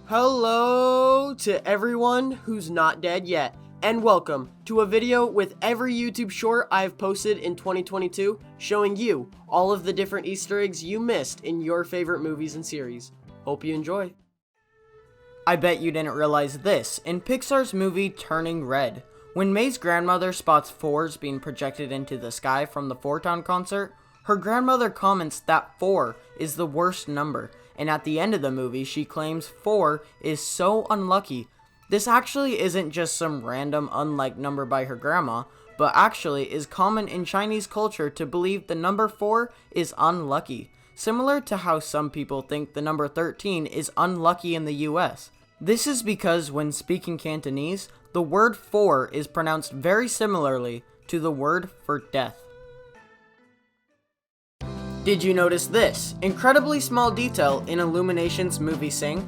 Hello to everyone who's not dead yet, and welcome to a video with every YouTube short I've posted in 2022 showing you all of the different Easter eggs you missed in your favorite movies and series. Hope you enjoy. I bet you didn't realize this in Pixar's movie Turning Red. When May's grandmother spots fours being projected into the sky from the Four Town concert, her grandmother comments that 4 is the worst number, and at the end of the movie she claims 4 is so unlucky. This actually isn't just some random unlike number by her grandma, but actually is common in Chinese culture to believe the number 4 is unlucky, similar to how some people think the number 13 is unlucky in the US. This is because when speaking Cantonese, the word 4 is pronounced very similarly to the word for death. Did you notice this incredibly small detail in Illumination's movie Sing?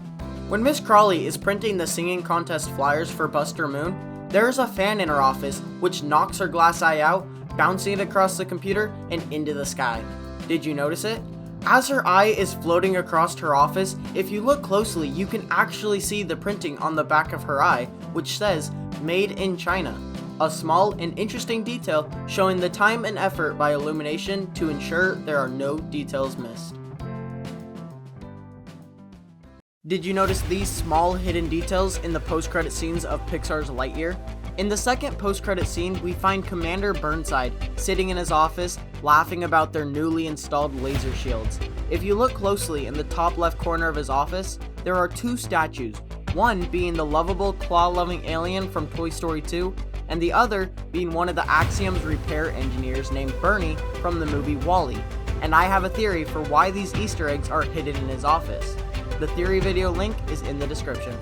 When Miss Crawley is printing the singing contest flyers for Buster Moon, there is a fan in her office which knocks her glass eye out, bouncing it across the computer and into the sky. Did you notice it? As her eye is floating across her office, if you look closely, you can actually see the printing on the back of her eye, which says, "Made in China." A small and interesting detail showing the time and effort by Illumination to ensure there are no details missed. Did you notice these small hidden details in the post-credit scenes of Pixar's Lightyear? In the second post-credit scene, we find Commander Burnside sitting in his office, laughing about their newly installed laser shields. If you look closely in the top left corner of his office, there are 2 statues, one being the lovable claw-loving alien from Toy Story 2, and the other being one of the Axiom's repair engineers named Bernie from the movie WALL-E. And I have a theory for why these Easter eggs are hidden in his office. The theory video link is in the description.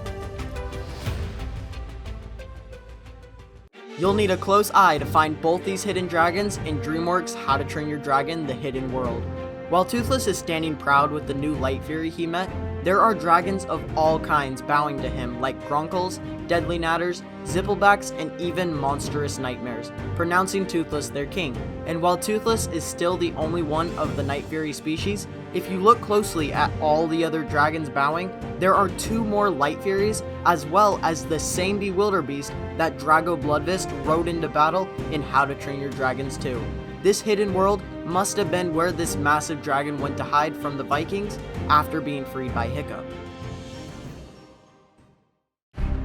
You'll need a close eye to find both these hidden dragons in DreamWorks' How to Train Your Dragon: The Hidden World. While Toothless is standing proud with the new light fury he met, there are dragons of all kinds bowing to him, like Gronkles, Deadly Natters, Zipplebacks, and even monstrous nightmares, pronouncing Toothless their king. And while Toothless is still the only one of the Night Fury species, if you look closely at all the other dragons bowing, there are 2 more Light Furies, as well as the same Bewilderbeast that Drago Bloodfist rode into battle in How to Train Your Dragons 2. This hidden world must have been where this massive dragon went to hide from the Vikings after being freed by Hiccup.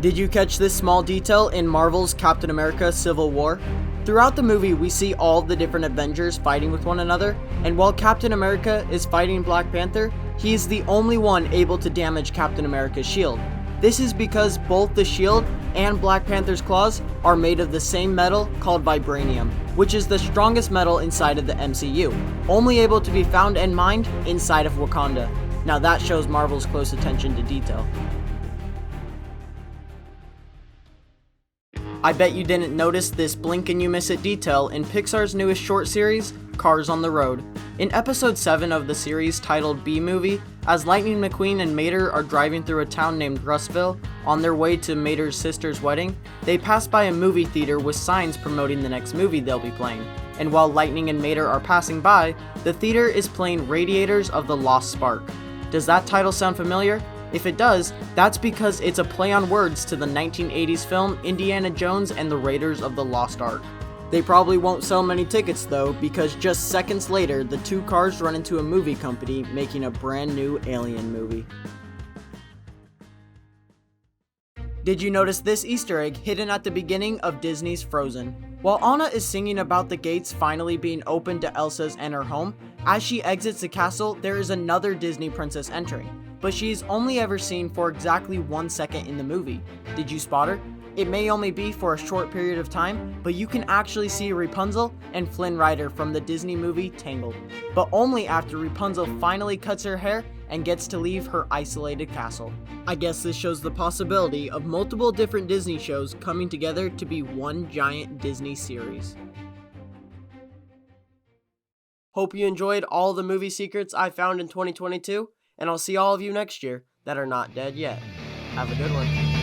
Did you catch this small detail in Marvel's Captain America: Civil War? Throughout the movie, we see all the different Avengers fighting with one another, and while Captain America is fighting Black Panther, he is the only one able to damage Captain America's shield. This is because both the shield and Black Panther's claws are made of the same metal called vibranium, which is the strongest metal inside of the MCU, only able to be found and mined inside of Wakanda. Now that shows Marvel's close attention to detail. I bet you didn't notice this blink and you miss it detail in Pixar's newest short series, Cars on the Road. In episode 7 of the series titled B-Movie, as Lightning McQueen and Mater are driving through a town named Russville on their way to Mater's sister's wedding, they pass by a movie theater with signs promoting the next movie they'll be playing. And while Lightning and Mater are passing by, the theater is playing Radiators of the Lost Spark. Does that title sound familiar? If it does, that's because it's a play on words to the 1980s film Indiana Jones and the Raiders of the Lost Ark. They probably won't sell many tickets though, because just seconds later, the 2 cars run into a movie company making a brand new Alien movie. Did you notice this Easter egg hidden at the beginning of Disney's Frozen? While Anna is singing about the gates finally being opened to Elsa's and her home, as she exits the castle, there is another Disney princess entering. But she is only ever seen for exactly 1 second in the movie. Did you spot her? It may only be for a short period of time, but you can actually see Rapunzel and Flynn Rider from the Disney movie Tangled, but only after Rapunzel finally cuts her hair and gets to leave her isolated castle. I guess this shows the possibility of multiple different Disney shows coming together to be one giant Disney series. Hope you enjoyed all the movie secrets I found in 2022. And I'll see all of you next year that are not dead yet. Have a good one.